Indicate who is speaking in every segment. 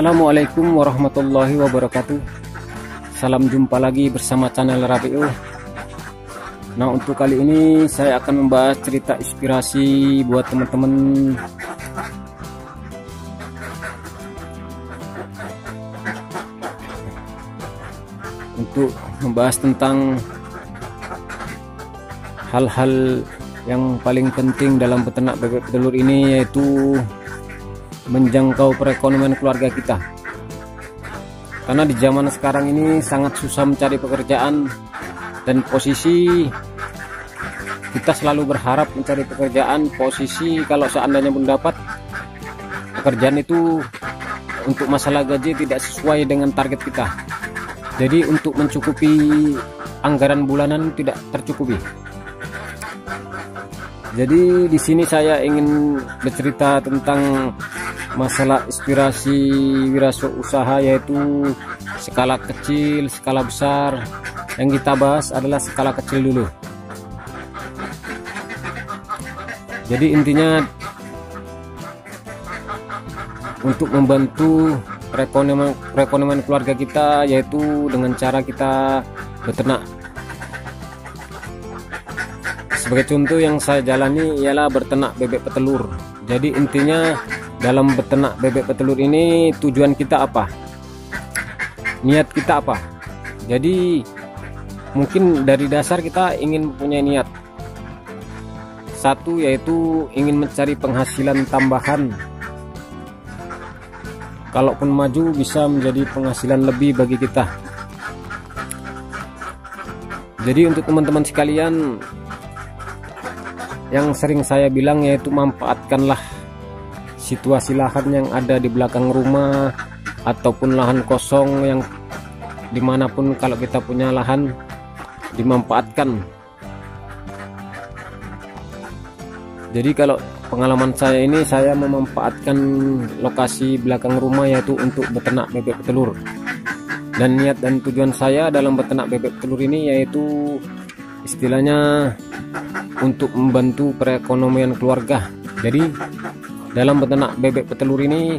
Speaker 1: Assalamualaikum warahmatullahi wabarakatuh. Salam jumpa lagi bersama channel Rabiu. Nah, untuk kali ini saya akan membahas cerita inspirasi buat teman-teman untuk membahas tentang hal-hal yang paling penting dalam beternak bebek petelur ini, yaitu menjangkau perekonomian keluarga kita. Karena di zaman sekarang ini sangat susah mencari pekerjaan, dan posisi kita selalu berharap mencari pekerjaan. Posisi kalau seandainya mendapat pekerjaan itu untuk masalah gaji tidak sesuai dengan target kita. Jadi untuk mencukupi anggaran bulanan tidak tercukupi. Jadi di sini saya ingin bercerita tentang masalah inspirasi wirausaha, yaitu skala kecil, skala besar. Yang kita bahas adalah skala kecil dulu. Jadi intinya untuk membantu perekonomian keluarga kita, yaitu dengan cara kita beternak. Sebagai contoh yang saya jalani ialah beternak bebek petelur. Jadi intinya dalam beternak bebek petelur ini tujuan kita apa? Niat kita apa? Jadi mungkin dari dasar kita ingin punya niat. Satu, yaitu ingin mencari penghasilan tambahan. Kalaupun maju bisa menjadi penghasilan lebih bagi kita. Jadi untuk teman-teman sekalian, yang sering saya bilang yaitu manfaatkanlah situasi lahan yang ada di belakang rumah ataupun lahan kosong, yang dimanapun kalau kita punya lahan dimanfaatkan. Jadi kalau pengalaman saya ini, saya memanfaatkan lokasi belakang rumah yaitu untuk beternak bebek petelur. Dan niat dan tujuan saya dalam beternak bebek petelur ini yaitu istilahnya untuk membantu perekonomian keluarga. Jadi dalam beternak bebek petelur ini,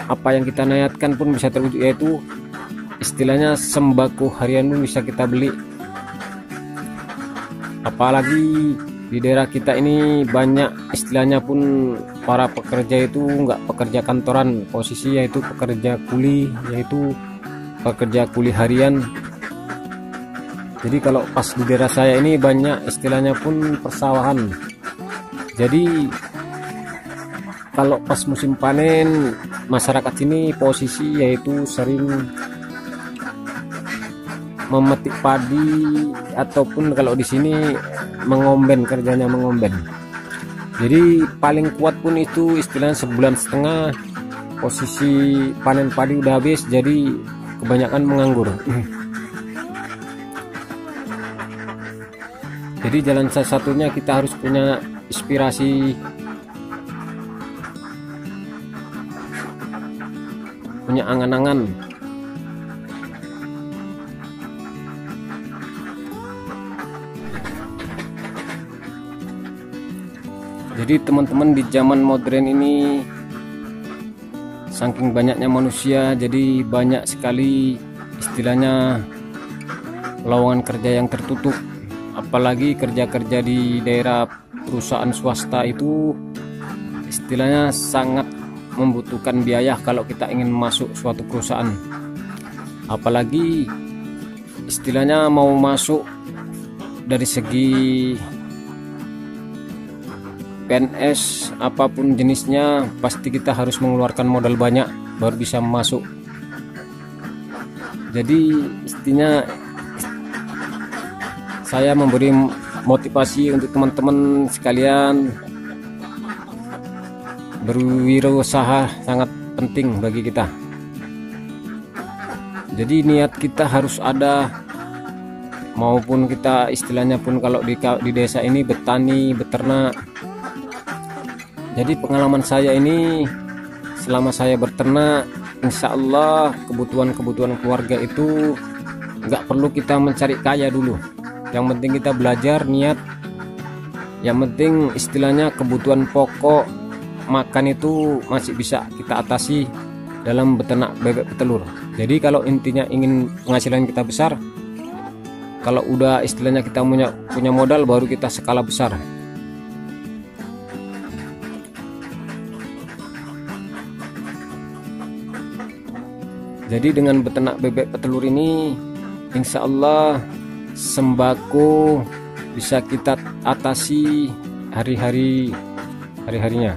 Speaker 1: apa yang kita niatkan pun bisa terwujud, yaitu istilahnya sembako harian pun bisa kita beli. Apalagi di daerah kita ini banyak istilahnya pun para pekerja itu nggak pekerja kantoran, posisi yaitu pekerja kuli, yaitu pekerja kuli harian. Jadi kalau pas di daerah saya ini banyak istilahnya pun persawahan. Jadi kalau pas musim panen, masyarakat sini posisi yaitu sering memetik padi, ataupun kalau di sini mengomben, kerjanya mengomben. Jadi paling kuat pun itu istilahnya sebulan setengah, posisi panen padi udah habis, jadi kebanyakan menganggur. Jadi jalan satu-satunya kita harus punya inspirasi, punya angan-angan. Jadi teman-teman, di zaman modern ini saking banyaknya manusia, jadi banyak sekali istilahnya lowongan kerja yang tertutup. Apalagi kerja-kerja di daerah perusahaan swasta itu istilahnya sangat membutuhkan biaya kalau kita ingin masuk suatu perusahaan. Apalagi istilahnya mau masuk dari segi PNS apapun jenisnya, pasti kita harus mengeluarkan modal banyak baru bisa masuk. Jadi istilahnya saya memberi motivasi untuk teman-teman sekalian, berwirausaha sangat penting bagi kita. Jadi niat kita harus ada, maupun kita istilahnya pun kalau di desa ini bertani, beternak. Jadi pengalaman saya ini, selama saya beternak, insya Allah kebutuhan keluarga itu nggak perlu kita mencari kaya dulu. Yang penting kita belajar, niat. Yang penting istilahnya kebutuhan pokok makan itu masih bisa kita atasi dalam beternak bebek petelur. Jadi kalau intinya ingin penghasilan kita besar, kalau udah istilahnya kita punya modal, baru kita skala besar. Jadi dengan beternak bebek petelur ini, insya Allah sembako bisa kita atasi hari-harinya.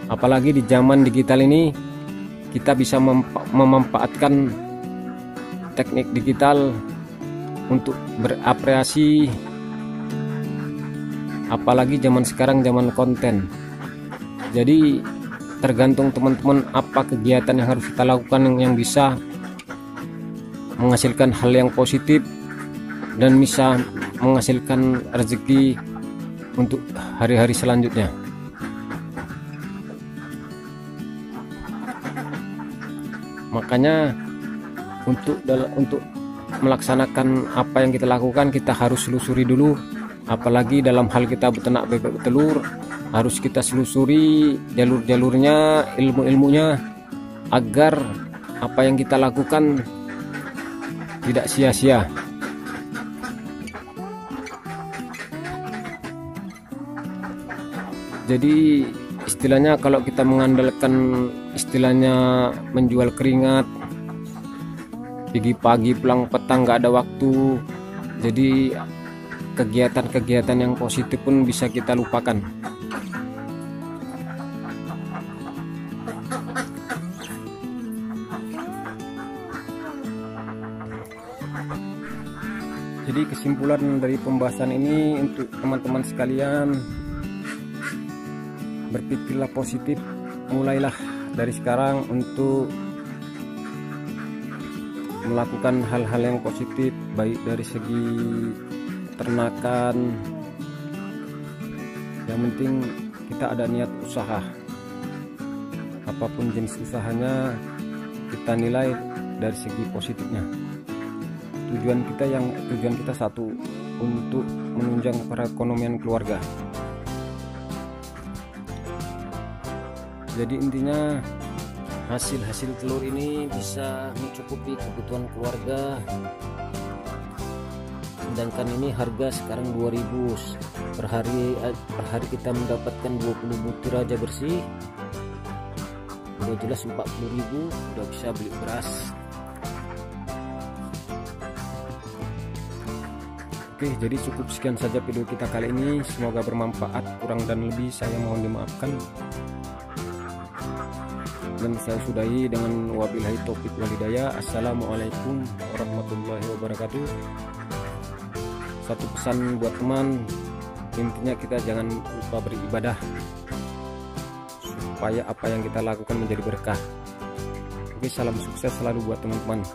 Speaker 1: Apalagi di zaman digital ini, kita bisa memanfaatkan teknik digital untuk berapreasi. Apalagi zaman sekarang zaman konten. Jadi tergantung teman-teman apa kegiatan yang harus kita lakukan yang bisa menghasilkan hal yang positif dan bisa menghasilkan rezeki untuk hari-hari selanjutnya. Makanya untuk melaksanakan apa yang kita lakukan, kita harus selusuri dulu. Apalagi dalam hal kita beternak bebek petelur, harus kita selusuri jalur-jalurnya, ilmu-ilmunya, agar apa yang kita lakukan tidak sia-sia. Jadi istilahnya kalau kita mengandalkan istilahnya menjual keringat, pagi-pagi pulang petang nggak ada waktu, jadi kegiatan-kegiatan yang positif pun bisa kita lupakan. Jadi kesimpulan dari pembahasan ini untuk teman-teman sekalian, berpikirlah positif, mulailah dari sekarang untuk melakukan hal-hal yang positif, baik dari segi ternakan. Yang penting kita ada niat usaha, apapun jenis usahanya kita nilai dari segi positifnya. Tujuan kita satu, untuk menunjang perekonomian keluarga. Jadi intinya hasil telur ini bisa mencukupi kebutuhan keluarga. Sedangkan ini harga sekarang 2000 per hari kita mendapatkan 20 butir aja bersih. Udah jelas 40.000, udah bisa beli beras. Oke, jadi cukup sekian saja video kita kali ini. Semoga bermanfaat. Kurang dan lebih saya mohon dimaafkan. Dan saya sudahi dengan wabillahi taufik wal hidayah. Assalamualaikum warahmatullahi wabarakatuh. Satu pesan buat teman, intinya kita jangan lupa beribadah supaya apa yang kita lakukan menjadi berkah. Oke, salam sukses selalu buat teman-teman.